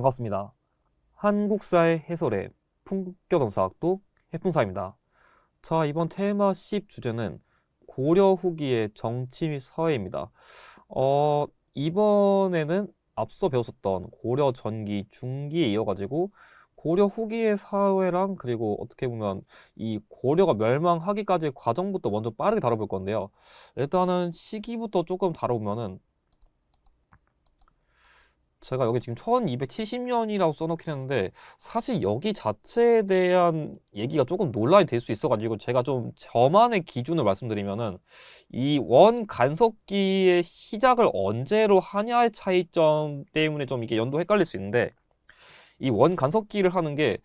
반갑습니다. 한국사의 해설의 품격동사학도 해풍사입니다. 자, 이번 테마 10 주제는 고려 후기의 정치 및 사회입니다. 이번에는 앞서 배웠었던 고려 전기, 중기에 이어가지고 고려 후기의 사회랑 그리고 어떻게 보면 이 고려가 멸망하기까지의 과정부터 먼저 빠르게 다뤄볼 건데요. 일단은 시기부터 조금 다뤄보면은 제가 여기 지금 1270년이라고 써놓긴 했는데 사실 여기 자체에 대한 얘기가 조금 논란이 될 수 있어가지고 제가 좀 저만의 기준을 말씀드리면은 이 원 간섭기의 시작을 언제로 하냐의 차이점 때문에 좀 이게 연도 헷갈릴 수 있는데 이 원 간섭기를 하는 게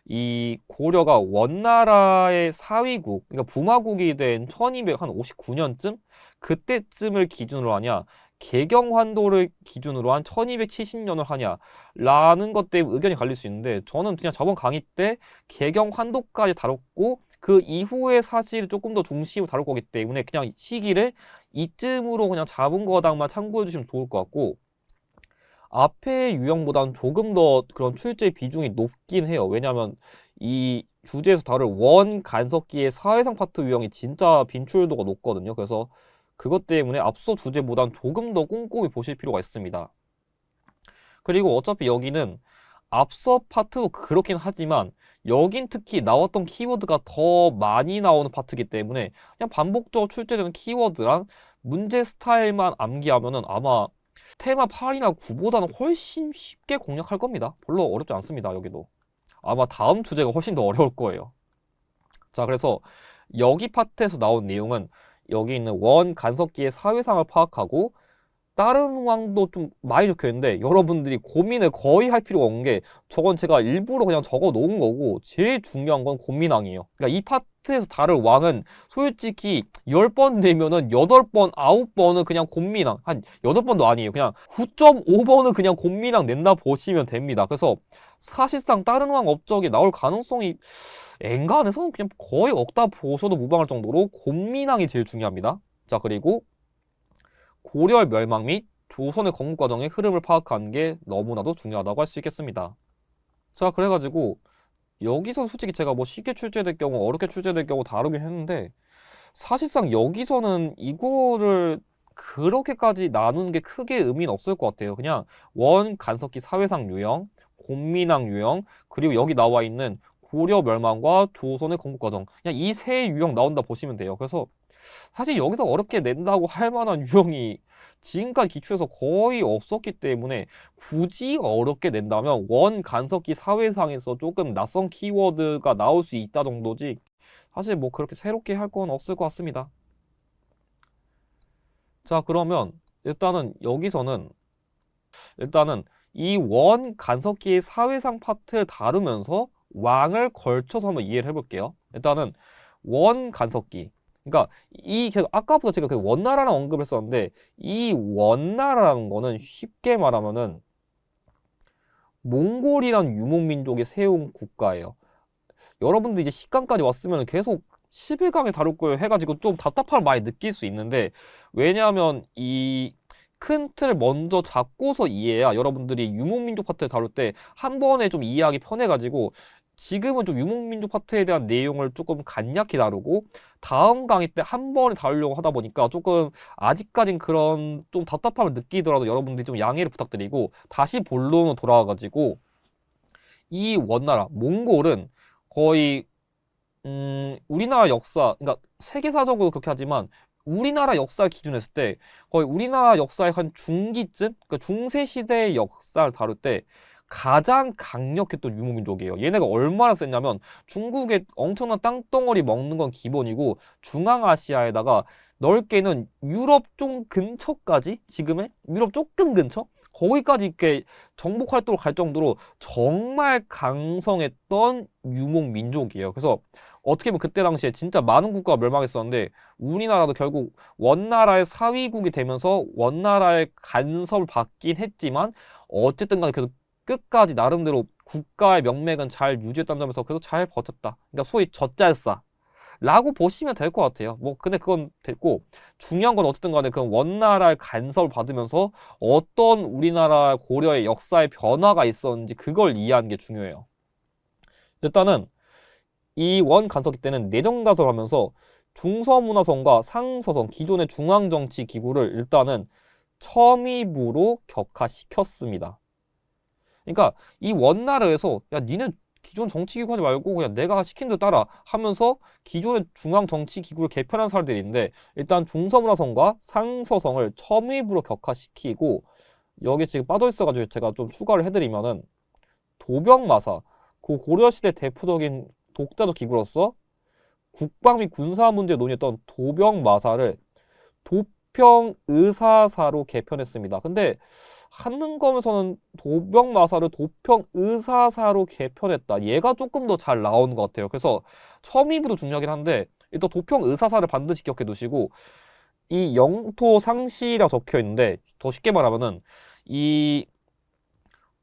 이 고려가 원나라의 사위국, 그러니까 부마국이 된 1259년쯤 그때쯤을 기준으로 하냐, 개경환도를 기준으로 한 1270년을 하냐라는 것 때문에 의견이 갈릴 수 있는데 저는 그냥 저번 강의 때 개경환도까지 다뤘고 그 이후의 사실을 조금 더 중심으로 다룰 거기 때문에 그냥 시기를 이쯤으로 그냥 잡은 거당만 참고해 주시면 좋을 것 같고 앞의 유형보다는 조금 더 그런 출제 비중이 높긴 해요. 왜냐하면 이 주제에서 다룰 원 간섭기의 사회상 파트 유형이 진짜 빈출도가 높거든요. 그래서 그것 때문에 앞서 주제보다는 조금 더 꼼꼼히 보실 필요가 있습니다. 그리고 어차피 여기는 앞서 파트도 그렇긴 하지만 여긴 특히 나왔던 키워드가 더 많이 나오는 파트이기 때문에 그냥 반복적으로 출제되는 키워드랑 문제 스타일만 암기하면은 아마 테마 8이나 9보다는 훨씬 쉽게 공략할 겁니다. 별로 어렵지 않습니다. 여기도. 아마 다음 주제가 훨씬 더 어려울 거예요. 자, 그래서 여기 파트에서 나온 내용은 여기 있는 원 간섭기의 사회상을 파악하고 다른 왕도 좀 많이 적혀 있는데 여러분들이 고민을 거의 할 필요가 없는 게 저건 제가 일부러 그냥 적어 놓은 거고 제일 중요한 건 곤민왕이에요. 그러니까 이 파트에서 다룰 왕은 솔직히 10번 내면은 8번, 9번은 그냥 곤민왕. 한 8번도 아니에요. 그냥 9.5번은 그냥 곤민왕 낸다 보시면 됩니다. 그래서 사실상 다른 왕 업적이 나올 가능성이 엔간해서 그냥 거의 없다 보셔도 무방할 정도로 곤민왕이 제일 중요합니다. 자, 그리고 고려의 멸망 및 조선의 건국 과정의 흐름을 파악하는 게 너무나도 중요하다고 할 수 있겠습니다. 자, 그래가지고 여기서 솔직히 제가 뭐 쉽게 출제될 경우 어렵게 출제될 경우 다루긴 했는데 사실상 여기서는 이거를 그렇게까지 나누는 게 크게 의미는 없을 것 같아요. 그냥 원 간섭기 사회상 유형, 곤민왕 유형, 그리고 여기 나와 있는 고려 멸망과 조선의 건국 과정 그냥 이 세 유형 나온다 보시면 돼요. 그래서 사실 여기서 어렵게 낸다고 할 만한 유형이 지금까지 기출에서 거의 없었기 때문에 굳이 어렵게 낸다면 원 간섭기 사회상에서 조금 낯선 키워드가 나올 수 있다 정도지 사실 뭐 그렇게 새롭게 할 건 없을 것 같습니다. 자, 그러면 일단은 이 원 간섭기의 사회상 파트를 다루면서 왕을 걸쳐서 한번 이해를 해볼게요. 일단은 원 간섭기. 그러니까 이 계속 아까부터 제가 그 원나라랑 언급을 했었는데 이 원나라라는 거는 쉽게 말하면은 몽골이란 유목민족이 세운 국가예요. 여러분들 이제 식강까지 왔으면 계속 11강에 다룰 거예요 해가지고 좀 답답함을 많이 느낄 수 있는데 왜냐하면 이 큰 틀을 먼저 잡고서 이해해야 여러분들이 유목민족 파트를 다룰 때 한 번에 좀 이해하기 편해가지고 지금은 좀 유목민족 파트에 대한 내용을 조금 간략히 다루고 다음 강의 때 한 번에 다루려고 하다 보니까 조금 아직까진 그런 좀 답답함을 느끼더라도 여러분들이 좀 양해를 부탁드리고 다시 본론으로 돌아와가지고 이 원나라 몽골은 거의 우리나라 역사, 그러니까 세계사적으로 그렇게 하지만 우리나라 역사 기준으로 했을 때 거의 우리나라 역사의 한 중기쯤, 그러니까 중세 시대의 역사를 다룰 때 가장 강력했던 유목민족이에요. 얘네가 얼마나 셌냐면 중국의 엄청난 땅덩어리 먹는 건 기본이고 중앙아시아에다가 넓게는 유럽 좀 근처까지 지금의 유럽 조금 근처 거기까지 이렇게 정복 활동을 갈 정도로 정말 강성했던 유목민족이에요. 그래서 어떻게 보면 그때 당시에 진짜 많은 국가가 멸망했었는데 우리나라도 결국 원나라의 사위국이 되면서 원나라의 간섭을 받긴 했지만 어쨌든 간에 그래도 끝까지 나름대로 국가의 명맥은 잘 유지했다는 점에서 그래도 잘 버텼다. 그러니까 소위 젖잘싸. 라고 보시면 될 것 같아요. 뭐 근데 그건 됐고, 중요한 건 어쨌든 간에 그 원나라의 간섭을 받으면서 어떤 우리나라 고려의 역사의 변화가 있었는지 그걸 이해하는 게 중요해요. 일단은 이 원 간섭기 때는 내정 간섭을 하면서 중서문화성과 상서성 기존의 중앙정치 기구를 일단은 첨입으로 격화시켰습니다. 그러니까 이 원나라에서 야 니네 기존 정치기구 하지 말고 그냥 내가 시킨 대로 따라 하면서 기존의 중앙정치기구를 개편한 사람들인데, 일단 중서문화성과 상서성을 첨입으로 격화시키고, 여기 지금 빠져있어가지고 제가 좀 추가를 해드리면은 도병마사, 그 고려시대 대표적인 독자적 기구로서 국방 및 군사 문제 논의했던 도병마사를 도평의사사로 개편했습니다. 근데 한능검에서는 도병마사를 도평의사사로 개편했다. 얘가 조금 더 잘 나오는 것 같아요. 그래서 첨입으로 중요하긴 한데, 일단 도평의사사를 반드시 기억해 두시고, 이 영토 상시라고 적혀 있는데, 더 쉽게 말하면은 이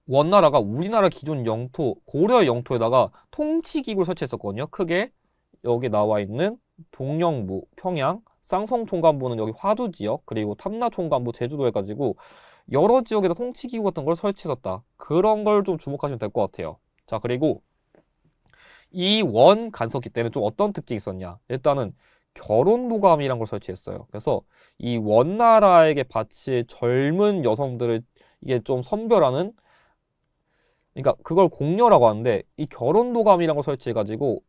원나라가 우리나라 기존 영토, 고려 영토에다가 통치기구를 설치했었거든요. 크게 여기 나와 있는 동령부, 평양, 쌍성총관부는 여기 화두 지역, 그리고 탐라총관부 제주도 해가지고 여러 지역에다 통치기구 같은 걸 설치했었다. 그런 걸 좀 주목하시면 될 것 같아요. 자, 그리고 이 원 간섭기 때는 좀 어떤 특징이 있었냐? 일단은 결혼도감이란 걸 설치했어요. 그래서 이 원나라에게 바칠 젊은 여성들을 이게 좀 선별하는, 그러니까 그걸 공려라고 하는데, 이 결혼도감이란 걸 설치해가지고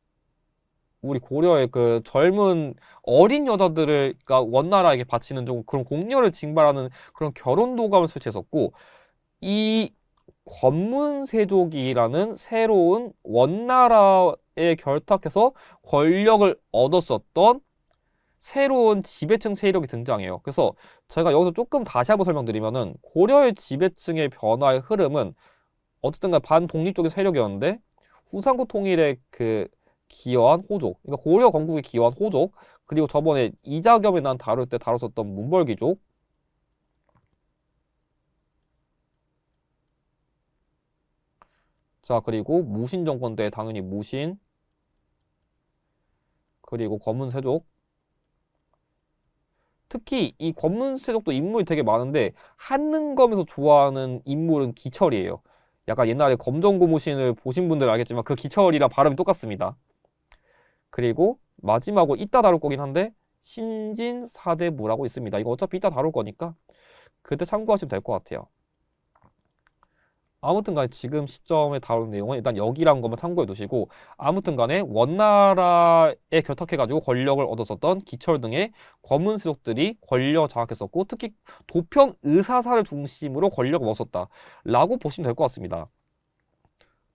우리 고려의 그 젊은 어린 여자들을 그러니까 원나라에게 바치는 좀 그런 공려를 징발하는 그런 결혼도감을 설치했었고, 이 권문세족이라는 새로운 원나라에 결탁해서 권력을 얻었었던 새로운 지배층 세력이 등장해요. 그래서 제가 여기서 조금 다시 한번 설명드리면은, 고려의 지배층의 변화의 흐름은 어쨌든 간 반독립적인 세력이었는데, 후삼국 통일에 그 기여한 호족, 그러니까 고려 건국에 기여한 호족, 그리고 저번에 이자겸에 난 다룰 때 다뤘었던 문벌귀족, 자 그리고 무신 정권 때 당연히 무신, 그리고 검문세족. 특히 이 검문세족도 인물이 되게 많은데 한능검에서 좋아하는 인물은 기철이에요. 약간 옛날에 검정고무신을 보신 분들 알겠지만 그 기철이랑 발음이 똑같습니다. 그리고 마지막으로 이따 다룰 거긴 한데 신진사대부라고 있습니다. 이거 어차피 이따 다룰 거니까 그때 참고하시면 될 것 같아요. 아무튼 간에 지금 시점에 다룬 내용은 일단 여기란 것만 참고해 두시고, 아무튼 간에 원나라에 결탁해가지고 권력을 얻었었던 기철 등의 권문세족들이 권력을 장악했었고, 특히 도평의사사를 중심으로 권력을 먹었었다 라고 보시면 될 것 같습니다.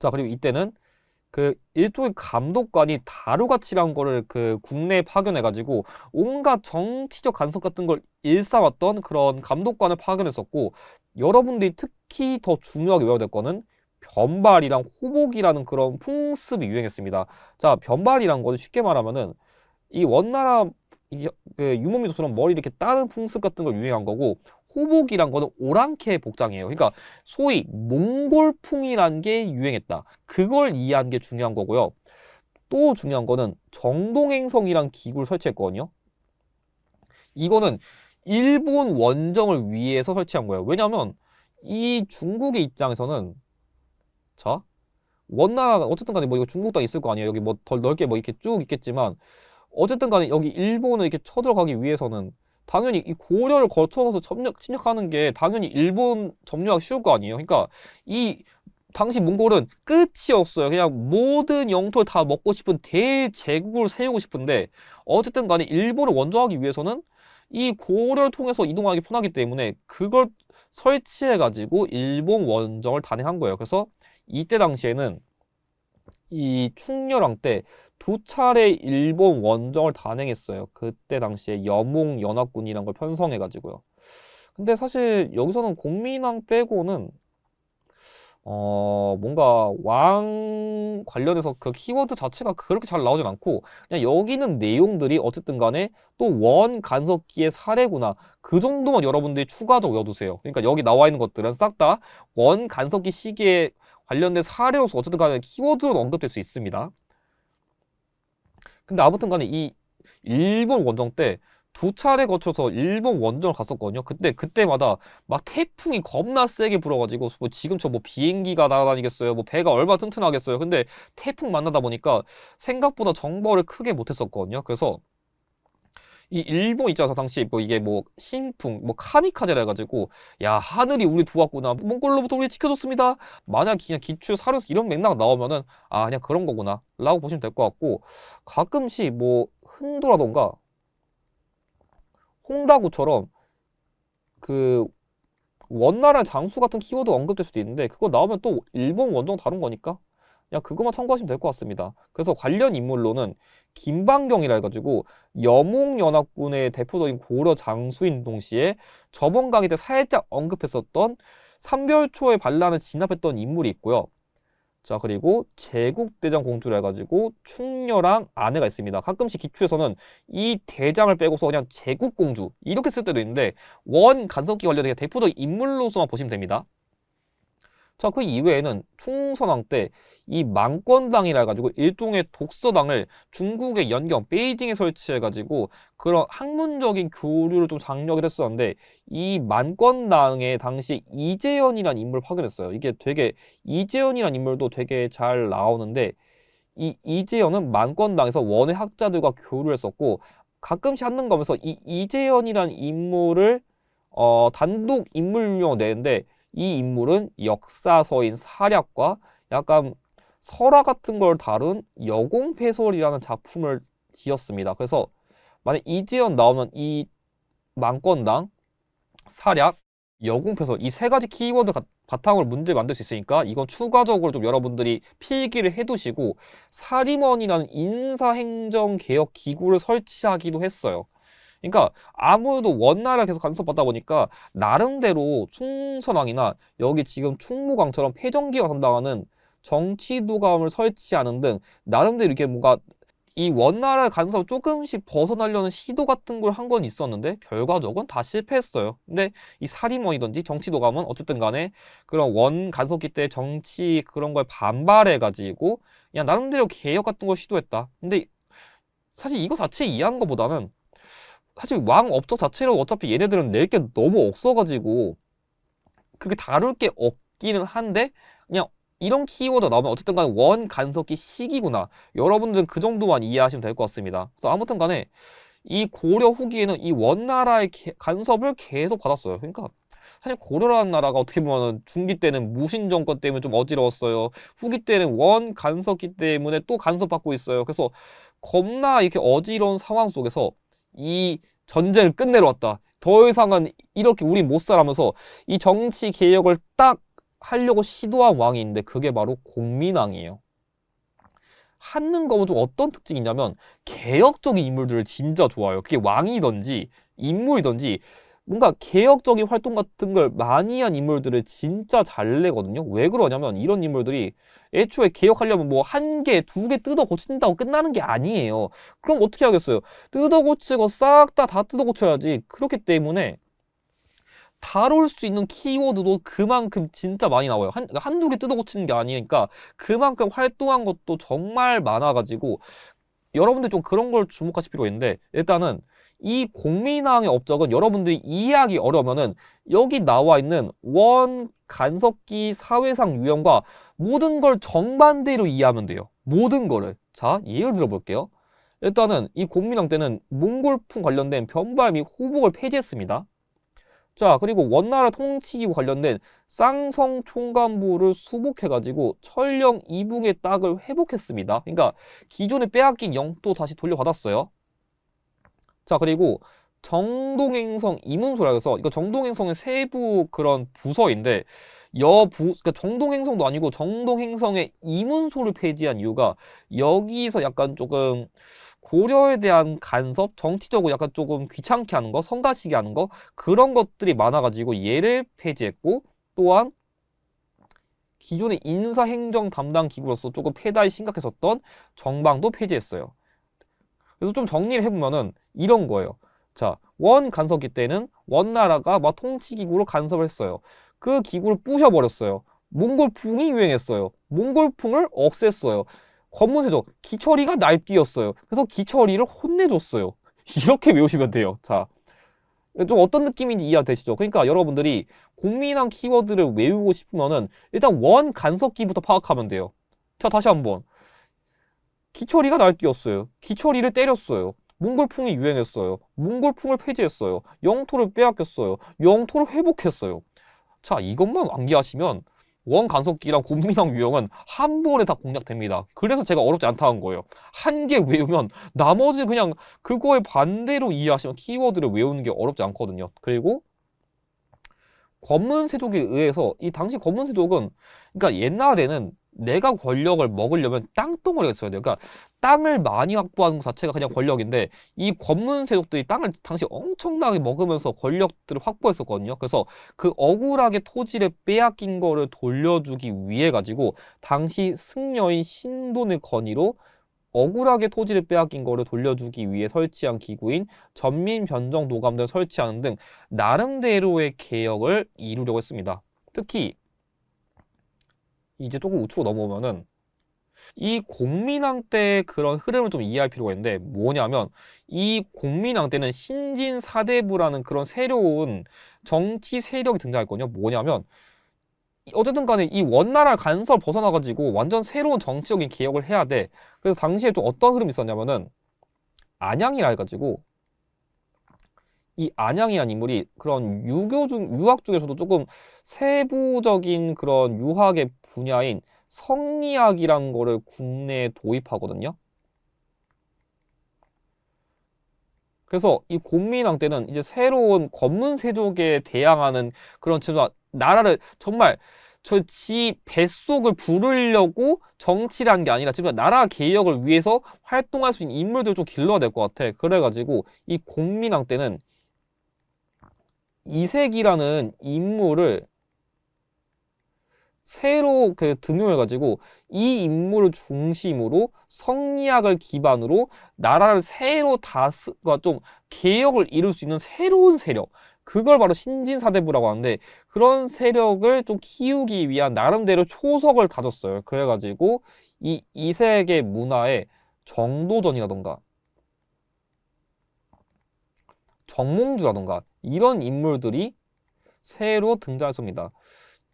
자, 그리고 이때는 그 일종의 감독관이 다루가치라는 거를 그 국내에 파견해가지고 온갖 정치적 간섭 같은 걸 일삼았던 그런 감독관을 파견했었고, 여러분들이 특히 더 중요하게 외워야 될 거는 변발이랑 호복이라는 그런 풍습이 유행했습니다. 자, 변발이란 거는 쉽게 말하면은 이 원나라 이게 그 유목민족처럼 머리 이렇게 따는 풍습 같은 걸 유행한 거고, 호복이란 거는 오랑캐 복장이에요. 그러니까 소위 몽골풍이란 게 유행했다. 그걸 이해하는 게 중요한 거고요. 또 중요한 거는 정동행성이란 기구를 설치했거든요. 이거는 일본 원정을 위해서 설치한 거예요. 왜냐하면 이 중국의 입장에서는, 자 원나라가 어쨌든 간에 뭐 이거 중국 땅 있을 거 아니에요. 여기 뭐 덜 넓게 뭐 이렇게 쭉 있겠지만, 어쨌든 간에 여기 일본을 이렇게 쳐들어가기 위해서는 당연히 이 고려를 거쳐서 침략하는 게 당연히 일본 점령하기 쉬울 거 아니에요. 그러니까 이 당시 몽골은 끝이 없어요. 그냥 모든 영토를 다 먹고 싶은 대제국을 세우고 싶은데, 어쨌든 간에 일본을 원정하기 위해서는 이 고려를 통해서 이동하기 편하기 때문에 그걸 설치해가지고 일본 원정을 단행한 거예요. 그래서 이때 당시에는 이 충렬왕 때 두 차례 일본 원정을 단행했어요. 그때 당시에 여몽연합군이란 걸 편성해가지고요. 근데 사실 여기서는 공민왕 빼고는 뭔가 왕 관련해서 그 키워드 자체가 그렇게 잘 나오진 않고, 그냥 여기는 내용들이 어쨌든 간에 또 원 간섭기의 사례구나, 그 정도만 여러분들이 추가적으로 외워두세요. 그러니까 여기 나와 있는 것들은 싹 다 원 간섭기 시기에 관련된 사례로서 어쨌든 간에 키워드로 언급될 수 있습니다. 근데 아무튼 간에 이 일본 원정 때 두 차례 거쳐서 일본 원정을 갔었거든요. 그때마다 막 태풍이 겁나 세게 불어가지고 뭐 지금처럼 뭐 비행기가 날아다니겠어요. 뭐 배가 얼마나 튼튼하겠어요. 근데 태풍 만나다 보니까 생각보다 정보를 크게 못했었거든요. 그래서 이 일본 입장에서 당시 뭐 이게 뭐 신풍 뭐 카미카제라 해가지고 야 하늘이 우리 도왔구나 몽골로부터 우리 지켜줬습니다. 만약 그냥 기출 사료에서 이런 맥락 나오면은 아 그냥 그런 거구나 라고 보시면 될 것 같고 가끔씩 뭐 흔도라던가 홍다구처럼 그 원나라 장수 같은 키워드 언급될 수도 있는데 그거 나오면 또 일본 원정 다른 거니까 그냥 그것만 참고하시면 될 것 같습니다. 그래서 관련 인물로는 김방경이라 해가지고 여몽연합군의 대표적인 고려 장수인 동시에 저번 강의 때 살짝 언급했었던 삼별초의 반란을 진압했던 인물이 있고요. 자, 그리고 제국대장 공주라 해가지고 충녀랑 아내가 있습니다. 가끔씩 기출에서는 이 대장을 빼고서 그냥 제국공주 이렇게 쓸 때도 있는데 원 간섭기 관련된 대표적인 인물로서만 보시면 됩니다. 자, 그 이외에는 충선왕 때 이 망권당이라 해가지고 일종의 독서당을 중국의 연경 베이징에 설치해가지고 그런 학문적인 교류를 좀 장려를 했었는데 이 만권당에 당시 이재현이라는 인물을 파견했어요. 이게 되게 이재현이라는 인물도 되게 잘 나오는데 이 이재현은 만권당에서 원의 학자들과 교류를 했었고 가끔씩 하는 거면서 이 이재현이라는 인물을 단독 인물명을 내는데 이 인물은 역사서인 사략과 약간 설화 같은 걸 다룬 여공패설이라는 작품을 지었습니다. 그래서 만약 이재현 나오면 이 망건당, 사략, 여공패설 이 세 가지 키워드 바탕으로 문제 만들 수 있으니까 이건 추가적으로 좀 여러분들이 필기를 해두시고 사림원이라는 인사행정개혁 기구를 설치하기도 했어요. 그러니까 아무래도 원나라를 계속 간섭받다 보니까 나름대로 충선왕이나 여기 지금 충무광처럼 패전기가 담당하는 정치도감을 설치하는 등 나름대로 이렇게 뭔가 이 원나라의 간섭을 조금씩 벗어나려는 시도 같은 걸 한 건 있었는데 결과적으로 다 실패했어요. 근데 이 사림원이든지 정치도감은 어쨌든 간에 그런 원 간섭기 때 정치 그런 걸 반발해가지고 그냥 나름대로 개혁 같은 걸 시도했다. 근데 사실 이거 자체 이해하는 것보다는 사실 왕 업적 자체로 어차피 얘네들은 낼 게 너무 없어가지고 그게 다룰 게 없기는 한데 그냥 이런 키워드 나오면 어쨌든 간에 원 간섭기 시기구나. 여러분들은 그 정도만 이해하시면 될 것 같습니다. 그래서 아무튼 간에 이 고려 후기에는 이 원나라의 간섭을 계속 받았어요. 그러니까 사실 고려라는 나라가 어떻게 보면 중기 때는 무신 정권 때문에 좀 어지러웠어요. 후기 때는 원 간섭기 때문에 또 간섭받고 있어요. 그래서 겁나 이렇게 어지러운 상황 속에서 이 전쟁을 끝내러 왔다. 더 이상은 이렇게 우리 못 살아면서 이 정치 개혁을 딱 하려고 시도한 왕이 있는데 그게 바로 공민왕이에요. 하는 거면 좀 어떤 특징이 있냐면 개혁적인 인물들을 진짜 좋아해요. 그게 왕이든지 인물이든지 뭔가 개혁적인 활동 같은 걸 많이 한 인물들을 진짜 잘 내거든요. 왜 그러냐면 이런 인물들이 애초에 개혁하려면 뭐 한 개, 두 개 뜯어 고친다고 끝나는 게 아니에요. 그럼 어떻게 하겠어요? 뜯어 고치고 싹 다 뜯어 고쳐야지. 그렇기 때문에 다룰 수 있는 키워드도 그만큼 진짜 많이 나와요. 한두 개 뜯어 고치는 게 아니니까 그만큼 활동한 것도 정말 많아가지고 여러분들 좀 그런 걸 주목하실 필요가 있는데 일단은 이 공민왕의 업적은 여러분들이 이해하기 어려우면은 여기 나와 있는 원 간섭기 사회상 유형과 모든 걸 정반대로 이해하면 돼요. 모든 거를. 자, 예를 들어볼게요. 일단은 이 공민왕 때는 몽골풍 관련된 변발 및 후복을 폐지했습니다. 자, 그리고 원나라 통치기구 관련된 쌍성 총관부를 수복해가지고 철령 이북의 땅을 회복했습니다. 그러니까 기존에 빼앗긴 영토 다시 돌려받았어요. 자, 그리고 정동행성 이문소라 해서 이거 정동행성의 세부 그런 부서인데 그러니까 정동행성도 아니고 정동행성의 이문소를 폐지한 이유가 여기서 약간 조금 고려에 대한 간섭, 정치적으로 약간 조금 귀찮게 하는 거, 성가시게 하는 거 그런 것들이 많아가지고 얘를 폐지했고 또한 기존의 인사행정 담당 기구로서 조금 폐달이 심각했었던 정방도 폐지했어요. 그래서 좀 정리를 해보면은 이런 거예요. 자, 원 간섭기 때는 원나라가 막 통치기구로 간섭을 했어요. 그 기구를 부셔버렸어요. 몽골풍이 유행했어요. 몽골풍을 없앴어요. 권문세조 기철이가 날뛰었어요. 그래서 기철이를 혼내줬어요. 이렇게 외우시면 돼요. 자, 좀 어떤 느낌인지 이해되시죠? 그러니까 여러분들이 공민항 키워드를 외우고 싶으면은 일단 원 간섭기부터 파악하면 돼요. 자, 다시 한번. 기철이가 날뛰었어요. 기철이를 때렸어요. 몽골풍이 유행했어요. 몽골풍을 폐지했어요. 영토를 빼앗겼어요. 영토를 회복했어요. 자, 이것만 암기하시면 원 간섭기랑 곤민항 유형은 한 번에 다 공략됩니다. 그래서 제가 어렵지 않다는 거예요. 한 개 외우면 나머지 그냥 그거에 반대로 이해하시면 키워드를 외우는 게 어렵지 않거든요. 그리고 권문세족에 의해서 이 당시 권문세족은 그러니까 옛날에는 내가 권력을 먹으려면 땅덩어리가 있어야 돼요. 그러니까 땅을 많이 확보하는 것 자체가 그냥 권력인데 이 권문세족들이 땅을 당시 엄청나게 먹으면서 권력들을 확보했었거든요. 그래서 그 억울하게 토지를 빼앗긴 거를 돌려주기 위해 가지고 당시 승려인 신돈의 건의로 억울하게 토지를 빼앗긴 거를 돌려주기 위해 설치한 기구인 전민변정노감을 설치하는 등 나름대로의 개혁을 이루려고 했습니다. 특히 이제 조금 우측으로 넘어오면은 이 공민왕 때 그런 흐름을 좀 이해할 필요가 있는데 뭐냐면 이 공민왕 때는 신진사대부라는 그런 새로운 정치 세력이 등장했거든요. 뭐냐면 어쨌든 간에 이 원나라 간섭을 벗어나가지고 완전 새로운 정치적인 개혁을 해야 돼. 그래서 당시에 좀 어떤 흐름이 있었냐면은 안양이라 해가지고 이 안양이라는 인물이 그런 유학 중에서도 조금 세부적인 그런 유학의 분야인 성리학이란 거를 국내에 도입하거든요. 그래서 이 곤민왕 때는 이제 새로운 권문세족에 대항하는 그런 정말 나라를 정말 저 지 뱃속을 부르려고 정치를 한 게 아니라 진짜 나라 개혁을 위해서 활동할 수 있는 인물들을 좀 길러야 될 것 같아. 그래가지고 이 곤민왕 때는 이색이라는 인물을 새로 그 등용해가지고 이 인물을 중심으로 성리학을 기반으로 나라를 새로 좀 개혁을 이룰 수 있는 새로운 세력, 그걸 바로 신진사대부라고 하는데 그런 세력을 좀 키우기 위한 나름대로 초석을 다졌어요. 그래가지고 이 이색의 문화에 정도전이라던가 정몽주라던가 이런 인물들이 새로 등장했습니다.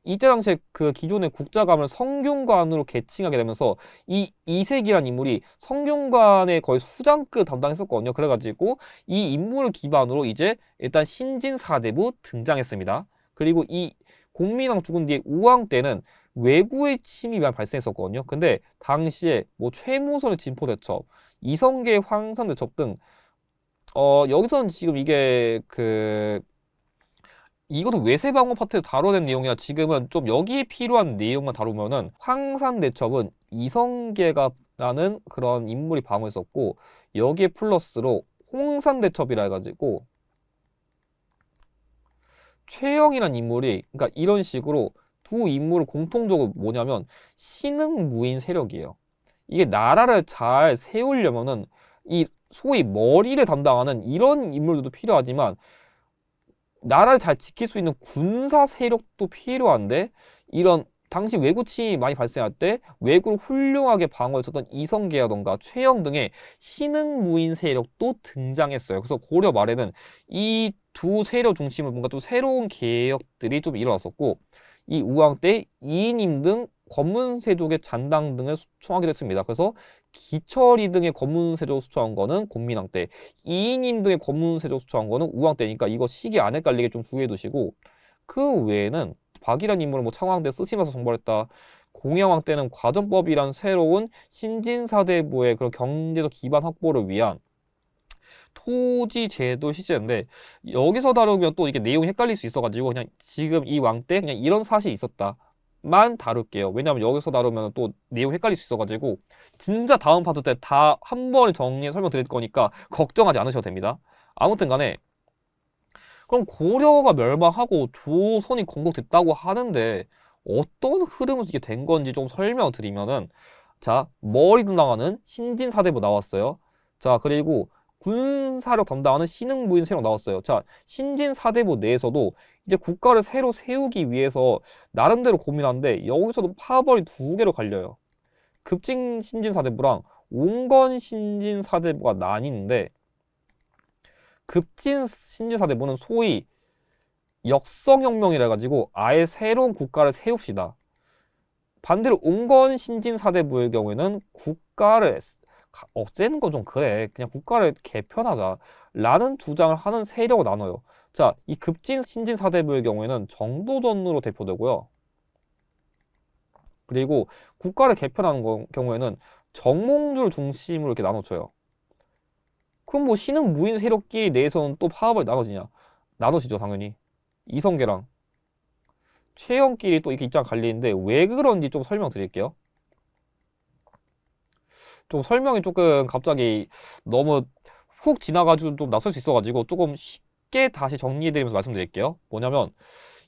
이때 당시에 그 기존의 국자감을 성균관으로 계칭하게 되면서 이 이색이란 인물이 성균관의 거의 수장급 담당했었거든요. 그래가지고 이 인물을 기반으로 이제 일단 신진사대부 등장했습니다. 그리고 이 공민왕 죽은 뒤에 우왕 때는 외구의 침입이 많이 발생했었거든요. 근데 당시에 뭐 최무선의 진포대첩, 이성계의 황산대첩 등 여기서는 지금 이게 이것도 외세방어 파트에 다뤄낸 내용이라 지금은 좀 여기에 필요한 내용만 다루면은 황산대첩은 이성계가라는 그런 인물이 방어했었고 여기에 플러스로 홍산대첩이라 해가지고 최영이라는 인물이 그러니까 이런 식으로 두 인물을 공통적으로 뭐냐면 신흥무인 세력이에요. 이게 나라를 잘 세우려면은 이 소위 머리를 담당하는 이런 인물들도 필요하지만 나라를 잘 지킬 수 있는 군사 세력도 필요한데 이런 당시 외구 침입이 많이 발생할 때 외구를 훌륭하게 방어했었던 이성계라던가 최영 등의 신흥무인 세력도 등장했어요. 그래서 고려 말에는 이 두 세력 중심으로 뭔가 좀 새로운 개혁들이 좀 일어났었고 이 우왕 때 이인임 등 권문세족의 잔당 등을 수청하기도 했습니다. 그래서 기철이 등의 권문세족 수청한 거는 곤민왕 때, 이인임 등의 권문세족 수청한 거는 우왕 때니까 이거 시기 안 헷갈리게 좀 주의해 두시고 그 외에는 박이라는 인물은 뭐 창왕 때 쓰시면서 정벌했다. 공양왕 때는 과전법이란 새로운 신진사대부의 그런 경제적 기반 확보를 위한 토지 제도 시제인데 여기서 다루면 또 이게 내용이 헷갈릴 수 있어가지고 그냥 지금 이 왕 때 그냥 이런 사실이 있었다만 다룰게요. 왜냐면 여기서 다루면 또 내용 헷갈릴 수 있어가지고 진짜 다음 파트 때 다 한 번에 정리해 설명드릴 거니까 걱정하지 않으셔도 됩니다. 아무튼 간에 그럼 고려가 멸망하고 조선이 건국됐다고 하는데 어떤 흐름으로 이게 된 건지 좀 설명드리면은 자, 머리도 나가는 신진사대부 나왔어요. 자, 그리고 군사력 담당하는 신흥무인 세력 나왔어요. 자, 신진사대부 내에서도 이제 국가를 새로 세우기 위해서 나름대로 고민하는데 여기서도 파벌이 두 개로 갈려요. 급진 신진사대부랑 온건 신진사대부가 나뉘는데, 급진 신진사대부는 소위 역성혁명이라 해가지고 아예 새로운 국가를 세웁시다. 반대로 온건 신진사대부의 경우에는 국가를 없애는 건 좀 그래. 그냥 국가를 개편하자. 라는 주장을 하는 세력을 나눠요. 자, 이 급진 신진사대부의 경우에는 정도전으로 대표되고요. 그리고 국가를 개편하는 경우에는 정몽주를 중심으로 이렇게 나눠져요. 그럼 뭐 신흥 무인 세력끼리 내에서는 또 파업을 나눠지냐? 나눠지죠, 당연히. 이성계랑 최영끼리 또 이렇게 입장 갈리는데 왜 그런지 좀 설명드릴게요. 좀 설명이 조금 갑자기 너무 훅 지나가지고 좀 낯설 수 있어가지고 조금 쉽게 다시 정리해드리면서 말씀드릴게요. 뭐냐면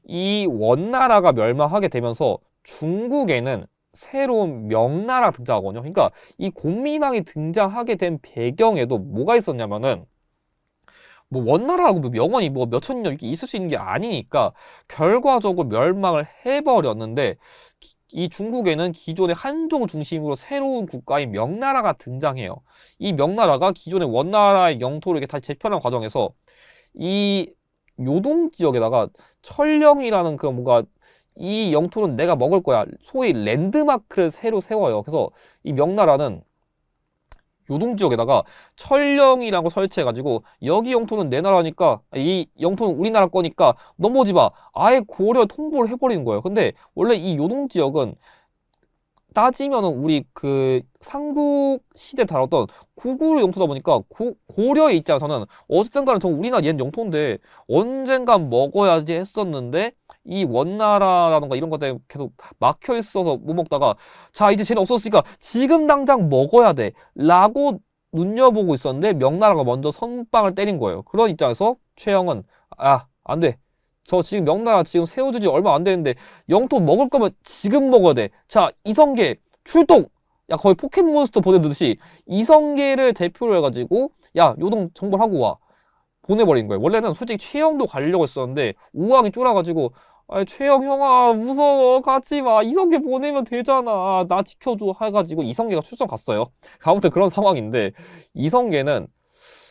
이 원나라가 멸망하게 되면서 중국에는 새로운 명나라 등장하거든요. 그러니까 이 공민왕이 등장하게 된 배경에도 뭐가 있었냐면은 뭐 원나라하고 뭐 영원히 뭐 몇천 년 이렇게 있을 수 있는 게 아니니까 결과적으로 멸망을 해버렸는데, 이 중국에는 기존의 한종을 중심으로 새로운 국가인 명나라가 등장해요. 이 명나라가 기존의 원나라의 영토를 이렇게 다시 재편하는 과정에서 이 요동 지역에다가 철령이라는 그 뭔가 이 영토는 내가 먹을 거야, 소위 랜드마크를 새로 세워요. 그래서 이 명나라는 요동 지역에다가 철령이라는 걸 설치해가지고 여기 영토는 내 나라니까, 이 영토는 우리나라 거니까 넘어오지 마, 아예 고려 통보를 해버리는 거예요. 근데 원래 이 요동 지역은 따지면은 우리 그 삼국 시대 다뤘던 고구려 영토다 보니까 고려의 입장에서는 어쨌든 간에 저 우리나라 얘는 영토인데 언젠간 먹어야지 했었는데, 이 원나라라던가 이런 것 때문에 계속 막혀 있어서 못 먹다가 자 이제 쟤는 없었으니까 지금 당장 먹어야 돼 라고 눈여보고 있었는데 명나라가 먼저 선빵을 때린 거예요. 그런 입장에서 최영은 안 돼. 저 지금 명나라 지금 세워진 지 얼마 안 되는데 영토 먹을 거면 지금 먹어야 돼. 자, 이성계 출동! 야, 거의 포켓몬스터 보내듯이 이성계를 대표로 해가지고 야, 요동 정벌하고 와. 보내버린 거예요. 원래는 솔직히 최영도 가려고 했었는데 우왕이 쫄아가지고 최영 형아 무서워 가지 마. 이성계 보내면 되잖아. 나 지켜줘 해가지고 이성계가 출정 갔어요. 아무튼 그런 상황인데, 이성계는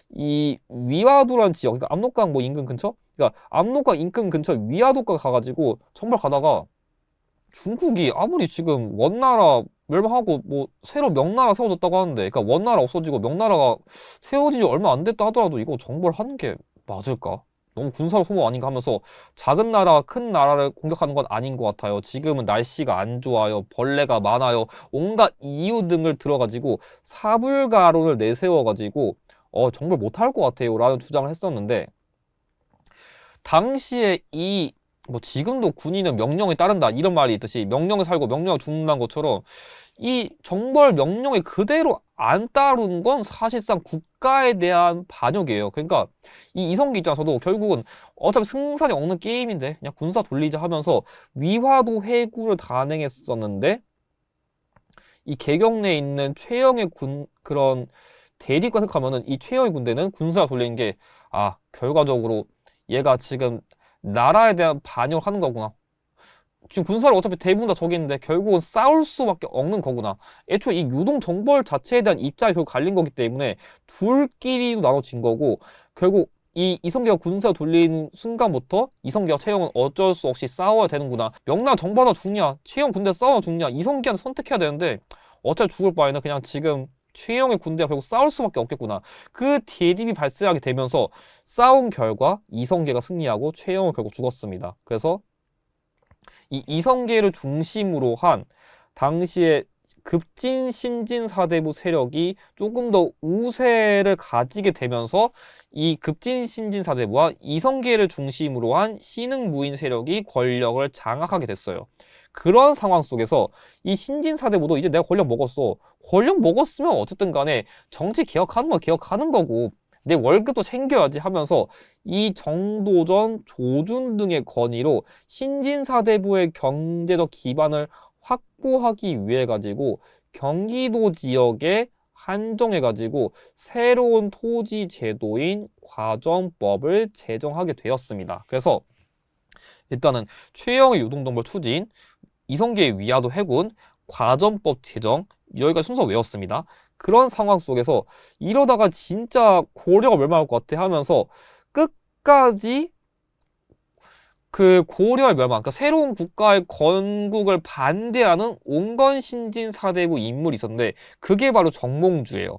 이 위화도란 지역, 그러니까 압록강 뭐 인근 근처? 그러니까 압록강 인근 근처 위화도가 가가지고 정말 가다가 중국이 아무리 지금 원나라 멸망하고 뭐 새로 명나라 세워졌다고 하는데, 그러니까 원나라 없어지고 명나라가 세워진 지 얼마 안 됐다 하더라도 이거 정벌하는 게 맞을까? 너무 군사력 소모 아닌가 하면서 작은 나라가 큰 나라를 공격하는 건 아닌 것 같아요. 지금은 날씨가 안 좋아요. 벌레가 많아요. 온갖 이유 등을 들어가지고 사불가론을 내세워가지고 정말 못할 것 같아요 라는 주장을 했었는데, 당시에 이 뭐 지금도 군인은 명령에 따른다 이런 말이 있듯이 명령에 살고 명령에 죽는다는 것처럼 이 정벌 명령에 그대로 안 따르는 건 사실상 국가에 대한 반역이에요. 그러니까 이 이성기 입장에서도 결국은 어차피 승산이 없는 게임인데 그냥 군사 돌리자 하면서 위화도 해구를 단행했었는데, 이 개경내에 있는 최영의 그런 대립과 생각하면은 이 최영의 군대는 군사가 돌리는 게 결과적으로 얘가 지금 나라에 대한 반역을 하는 거구나. 지금 군사를 어차피 대부분 다 저기 있는데 결국은 싸울 수밖에 없는 거구나. 애초에 이 요동 정벌 자체에 대한 입장이 결국 갈린 거기 때문에 둘끼리도 나눠진 거고, 결국 이 이성계가 군사 돌리는 순간부터 이성계와 최영은 어쩔 수 없이 싸워야 되는구나. 명나라 정벌하다 죽냐, 최영 군대 싸워 죽냐, 이성계한테 선택해야 되는데 어차피 죽을 바에는 그냥 지금 최영의 군대가 결국 싸울 수밖에 없겠구나. 그 대립이 발생하게 되면서 싸운 결과 이성계가 승리하고 최영은 결국 죽었습니다. 그래서 이 이성계를 중심으로 한 당시에 급진 신진 사대부 세력이 조금 더 우세를 가지게 되면서 이 급진 신진 사대부와 이성계를 중심으로 한 신흥 무인 세력이 권력을 장악하게 됐어요. 그런 상황 속에서 이 신진 사대부도 이제 내가 권력 먹었어. 권력 먹었으면 어쨌든 간에 정치 개혁하는 건 개혁하는 거고 내 월급도 챙겨야지 하면서 이 정도전, 조준 등의 건의로 신진 사대부의 경제적 기반을 확보하기 위해 가지고 경기도 지역에 한정해 가지고 새로운 토지 제도인 과점법을 제정하게 되었습니다. 그래서 일단은 최영의 유동정벌 추진, 이성계의 위화도 해군, 과점법 제정, 여기까지 순서 외웠습니다. 그런 상황 속에서 이러다가 진짜 고려가 멸망할 것 같아 하면서 끝까지 그 고려의 멸망, 그러니까 새로운 국가의 건국을 반대하는 온건신진 사대부 인물이 있었는데 그게 바로 정몽주예요.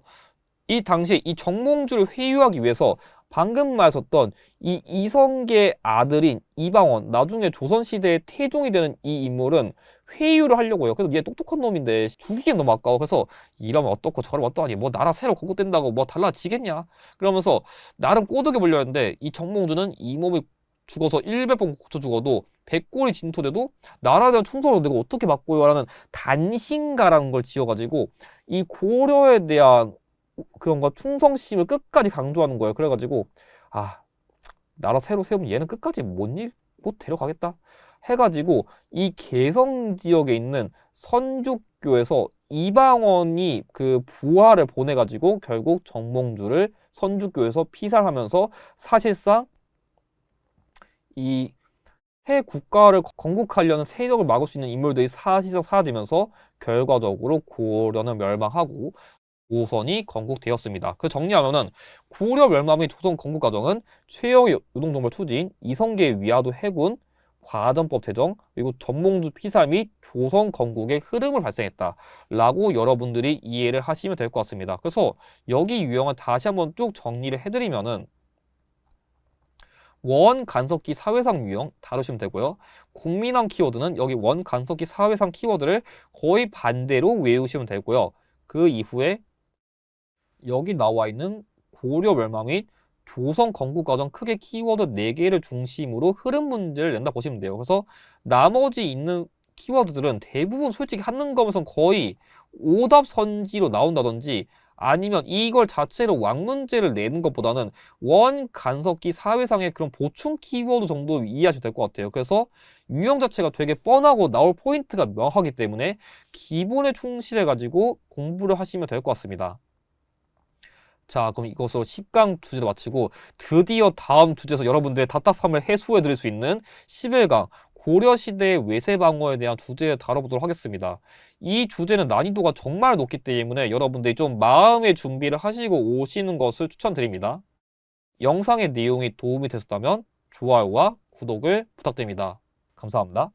이 당시에 이 정몽주를 회유하기 위해서 방금 말했었던 이 이성계의 아들인 이방원, 나중에 조선시대의 태종이 되는 이 인물은 회유를 하려고 해요. 그래서 얘 똑똑한 놈인데 죽이기엔 너무 아까워. 그래서 이러면 어떻고 저러면 어떠하니, 뭐 나라 새로 건국된다고 뭐 달라지겠냐, 그러면서 나름 꼬드겨 보려 했는데 이 정몽주는 이 몸이 죽어서 100번 고쳐 죽어도 100골이 진토돼도 나라에 대한 충성을 내가 어떻게 바꿔요? 라는 단신가라는 걸 지어가지고 이 고려에 대한 그런 거 충성심을 끝까지 강조하는 거예요. 그래가지고 아, 나라 새로 세우면 얘는 끝까지 못 데려가겠다 해가지고 이 개성 지역에 있는 선주교에서 이방원이 그 부하를 보내가지고 결국 정몽주를 선주교에서 피살하면서 사실상 이 새 국가를 건국하려는 세력을 막을 수 있는 인물들이 사실상 사라지면서 결과적으로 고려는 멸망하고 조선이 건국되었습니다. 그 정리하면은 고려 멸망 및 조선 건국 과정은 최영의 요동정벌 추진, 이성계의 위화도 해군, 과전법 제정, 그리고 전몽주 피살 및 조선 건국의 흐름을 발생했다라고 여러분들이 이해를 하시면 될 것 같습니다. 그래서 여기 유형을 다시 한번 쭉 정리를 해드리면은 원 간섭기 사회상 유형 다루시면 되고요. 국민학 키워드는 여기 원 간섭기 사회상 키워드를 거의 반대로 외우시면 되고요. 그 이후에 여기 나와 있는 고려 멸망 및 조선 건국 과정 크게 키워드 4개를 중심으로 흐름 문제를 낸다 보시면 돼요. 그래서 나머지 있는 키워드들은 대부분 솔직히 한능 검에선 거의 오답선지로 나온다든지 아니면 이걸 자체로 왕문제를 내는 것보다는 원 간섭기 사회상의 그런 보충 키워드 정도 이해하셔도 될 것 같아요. 그래서 유형 자체가 되게 뻔하고 나올 포인트가 명확하기 때문에 기본에 충실해가지고 공부를 하시면 될 것 같습니다. 자, 그럼 이것으로 10강 주제도 마치고 드디어 다음 주제에서 여러분들의 답답함을 해소해 드릴 수 있는 11강 고려시대의 외세방어에 대한 주제를 다뤄보도록 하겠습니다. 이 주제는 난이도가 정말 높기 때문에 여러분들이 좀 마음의 준비를 하시고 오시는 것을 추천드립니다. 영상의 내용이 도움이 되셨다면 좋아요와 구독을 부탁드립니다. 감사합니다.